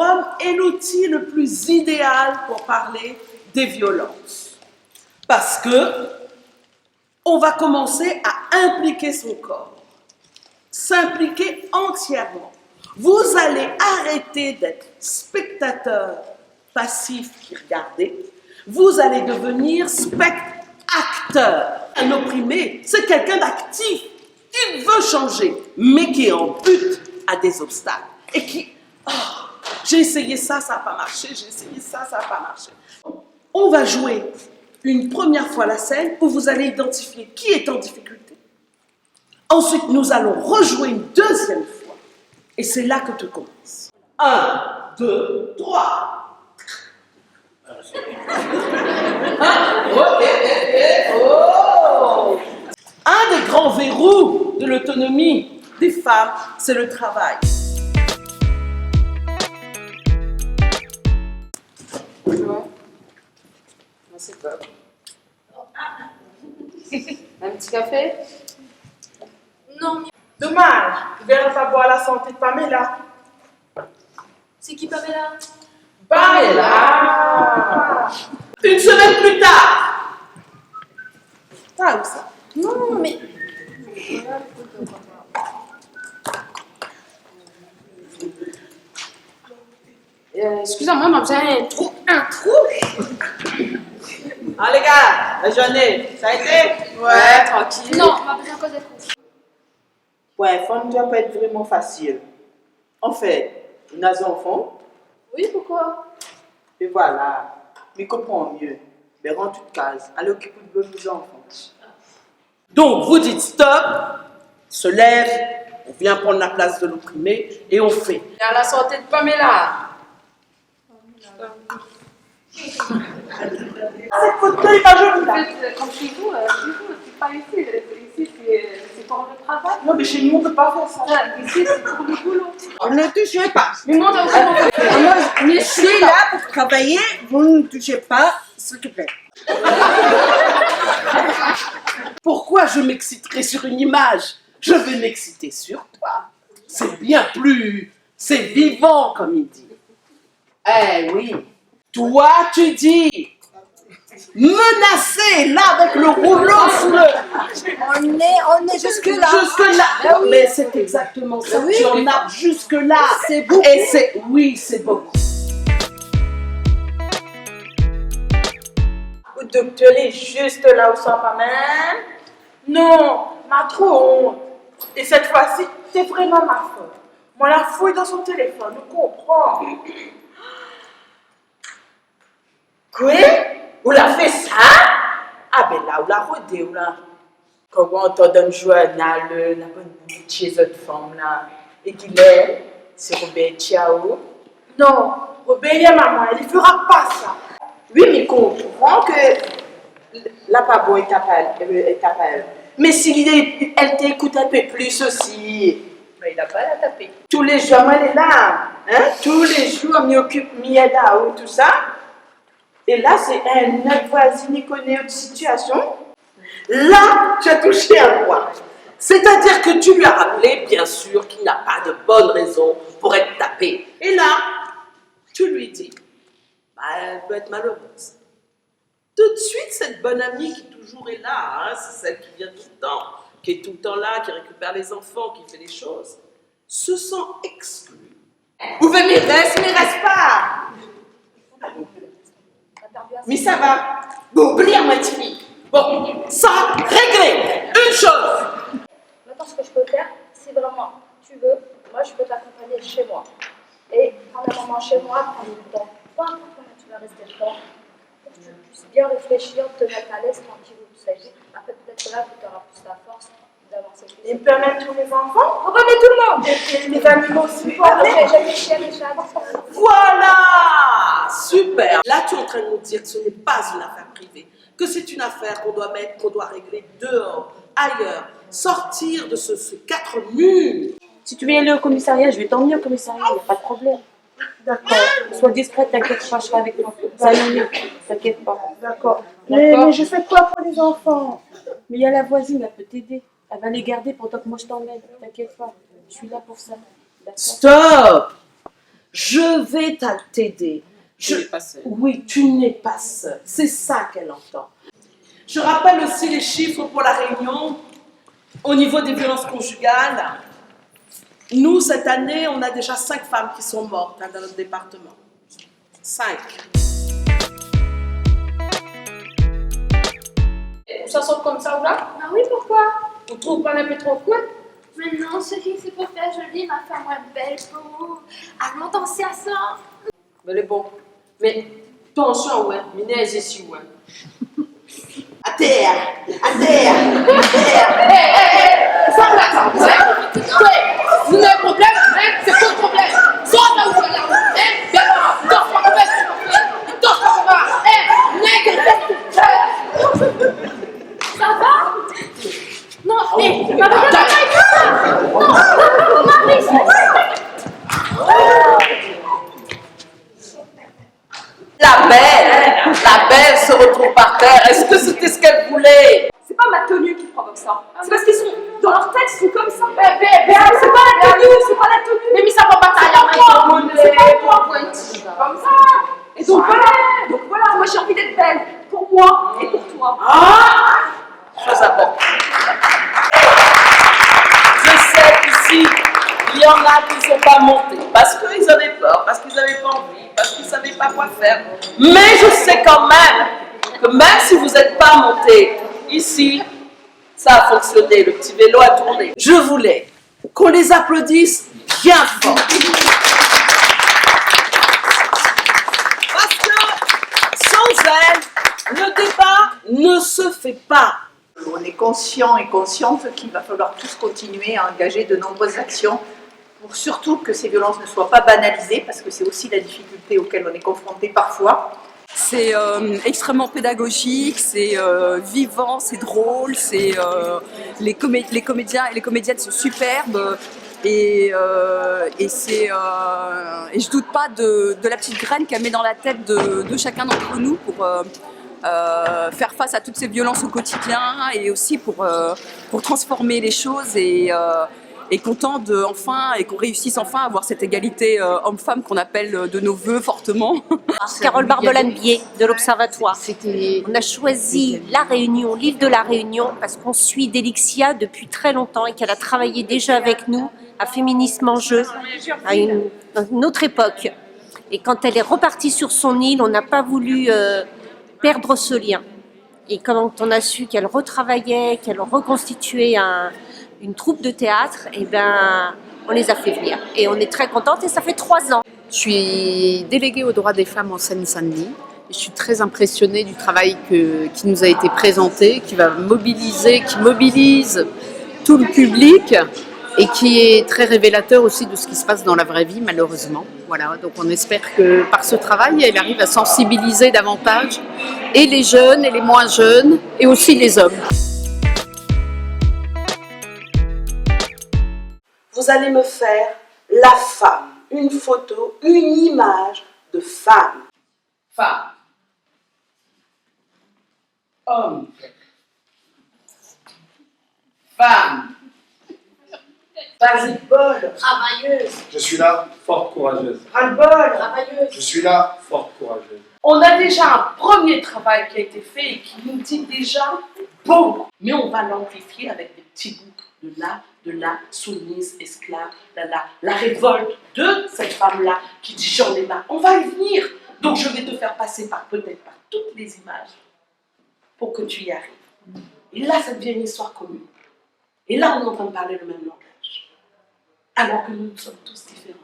forum est l'outil le plus idéal pour parler des violences. Parce que on va commencer à impliquer son corps, s'impliquer entièrement. Vous allez arrêter d'être spectateur passif qui regardez, vous allez devenir acteur. Un opprimé, c'est quelqu'un d'actif. Il veut changer, mais qui est en butte à des obstacles. Et qui, j'ai essayé ça, ça n'a pas marché, j'ai essayé ça, ça n'a pas marché. On va jouer une première fois la scène où vous allez identifier qui est en difficulté. Ensuite, nous allons rejouer une deuxième fois. Et c'est là que tout commence. 1, 2, 3. Un des grands verrous de l'autonomie des femmes, c'est le travail. Ouais. C'est top. Un petit café? Non, mais Dommage, tu verras pas boire la santé de Pamela. c'est qui Pamela? Pamela! Une semaine plus tard. Ah, où ça? Non, mais Excusez-moi, mais j'ai un trou. Ah les gars, la journée, ça a été? Ouais, tranquille. non, on m'a besoin cause d'être. Ouais, femme doit pas être vraiment facile. En fait, on a des enfants, Oui, pourquoi? et voilà. Mais comprends mieux. Mais rends toute case. Allez occuper de vos enfants. Donc, vous dites stop, se lève, on vient prendre la place de l'opprimé et on fait. Il y a la santé de Pamela. Cette photo est pas jolie là. Comme chez vous, c'est pas ici. Ici, c'est pour le travail. Non, mais chez nous, on peut pas faire ça. Ici, c'est pour le boulot. Ne touchez pas. Mais moi, dans Je suis là pour travailler. Vous ne touchez pas, s'il te plaît. Pourquoi je m'exciterai sur une image? Je vais m'exciter sur toi. C'est bien plus... C'est vivant, comme il dit. Eh oui. Toi, tu dis... Menacé, là, avec le rouleau sous le... On est jusque-là. Jusque-là. Ben oui. Mais c'est exactement ça. Oui. Tu en as jusque-là. C'est beaucoup. Et c'est... Oui, c'est beaucoup. Le docteur est juste là où ça pas même. Non, m'a trop honte. Et cette fois-ci, c'est vraiment ma faute. Moi, la fouille dans son téléphone, on comprend. Quoi? Vous l'a fait ça? Ah ben là, vous l'a rodé, ou là. Comment on t'en donne journal, la bonne bouche chez cette femme là. Et qu'il est, c'est Robert Ciao. Non, Robert, maman, il ne fera pas ça. Oui, mais comprends que la pabo est capable. Mais si elle t'écoute un peu plus aussi. Mais il n'a pas à la taper. Tous les jours, elle est là. Hein? Tous les jours, m'y occupe, m'y aide à ou tout ça. Et là, c'est notre voisine qui connaît une situation. Là, tu as touché un point. C'est-à-dire que tu lui as rappelé, bien sûr, qu'il n'a pas de bonne raison pour être tapé. Et là, tu lui dis, bah, elle peut être malheureuse. Tout de suite, cette bonne amie qui toujours est là, hein, c'est celle qui vient tout le temps, qui est tout le temps là, qui récupère les enfants, qui fait les choses, se sent exclue. Vous pouvez m'y reste pas. Mais ça va. Bon, oubliez moi, Tiffy. Bon, ça, réglé. Une chose. Maintenant, ce que je peux faire, si vraiment tu veux, moi je peux t'accompagner chez moi. Et prendre un moment chez moi, prendre le temps. Peu importe combien tu vas rester le temps, pour que tu puisses bien réfléchir, te mettre à l'aise, tranquille, tout ça. Après, peut-être là, tu auras plus la force d'avancer. Il peut mettre tous les enfants. On va mettre tout le monde! Et les animaux aussi. J'ai des chiens, des chats, Voilà. Super. Là, tu es en train de nous dire que ce n'est pas une affaire privée, que c'est une affaire qu'on doit mettre, qu'on doit régler dehors, ailleurs, sortir de ces quatre murs. Si tu veux aller au commissariat, je vais t'emmener au commissariat, il n'y a pas de problème. D'accord. Sois discrète, t'inquiète pas, je serai avec toi. Ça va aller, t'inquiète pas. D'accord. D'accord. Mais je fais quoi pour les enfants? Mais il y a la voisine, elle peut t'aider. Elle va les garder pendant que moi je t'emmène. T'inquiète pas, je suis là pour ça. D'accord. Stop. Je vais t'aider. Je n'ai pas seul. Oui, tu n'es pas seul. C'est ça qu'elle entend. Je rappelle aussi les chiffres pour la Réunion au niveau des violences conjugales. Nous, cette année, on a déjà 5 femmes qui sont mortes dans notre département. 5. Ça sort comme ça ou là? Ah oui, pourquoi? On trouve pas un peu trop quoi? Mais non, chérie, c'est pour faire joli, ma femme est belle pour. Allons danser à ça. Mais le bon. Mais attention, ouais. Minez ici, ouais. À terre! À terre! À terre! Ça, on l'attend, ouais. Vous avez un problème? Hein? C'est quoi le problème? Sors là où tu es là. Hein? Viens là. Danse pas comme ça. Danse pas comme ça. Hein? Nègre. Ça va? Non, hé, ma maman, non, Marie, La belle se retrouve par terre. Est-ce que c'était ce qu'elle voulait? C'est pas ma tenue qui provoque ça. C'est parce qu'ils sont dans leur tête, ils sont comme ça. C'est pas la tenue, c'est pas la tenue. Mais ça va pas tailler. C'est pas moi. Comme ça. Et donc voilà, moi j'ai envie d'être belle pour moi et pour toi. Chose importante. Je sais qu'ici, il y en a qui ne sont pas montés parce qu'ils avaient peur, parce qu'ils n'avaient pas envie, parce qu'ils ne savaient pas quoi faire. Mais je sais quand même que même si vous n'êtes pas montés ici, ça a fonctionné, le petit vélo a tourné. Je voulais qu'on les applaudisse bien fort. Parce que sans elles, le débat ne se fait pas. On est conscient et consciente qu'il va falloir tous continuer à engager de nombreuses actions pour surtout que ces violences ne soient pas banalisées, parce que c'est aussi la difficulté auquel on est confronté parfois. C'est extrêmement pédagogique, c'est vivant, c'est drôle, les comédiens et les comédiennes sont superbes et je doute pas de la petite graine qu'elle met dans la tête de chacun d'entre nous pour faire face à toutes ces violences au quotidien et aussi pour transformer les choses et content qu'on réussisse enfin à avoir cette égalité homme-femme qu'on appelle de nos voeux fortement. Carole Bardolan-Bier de l'Observatoire. On a choisi La Réunion, l'île de La Réunion, parce qu'on suit Delixia depuis très longtemps et qu'elle a travaillé déjà avec nous à Féminisme en jeu, à une autre époque. Et quand elle est repartie sur son île, on n'a pas voulu perdre ce lien. Et quand on a su qu'elle retravaillait, qu'elle reconstituait une troupe de théâtre, et ben, on les a fait venir. Et on est très contente et ça fait 3 ans. Je suis déléguée aux droits des femmes en Seine-Saint-Denis. Je suis très impressionnée du travail qui nous a été présenté, qui mobilise tout le public et qui est très révélateur aussi de ce qui se passe dans la vraie vie, malheureusement. Voilà, donc on espère que par ce travail, elle arrive à sensibiliser davantage et les jeunes et les moins jeunes et aussi les hommes. Vous allez me faire la femme, une photo, une image de femme. Femme. Homme. Femme. Vas-y, Paul. Travailleuse. Je suis là, forte courageuse. Ras-le-bol. Travailleuse. Je suis là, forte courageuse. On a déjà un premier travail qui a été fait et qui nous dit déjà bon, mais on va l'amplifier avec des petits bouts de la soumise, esclave, la révolte de cette femme-là qui dit j'en ai marre. On va y venir. Donc je vais te faire passer peut-être par toutes les images pour que tu y arrives. Et là, ça devient une histoire commune. Et là, on est en train de parler le même langage. Alors que nous sommes tous différents.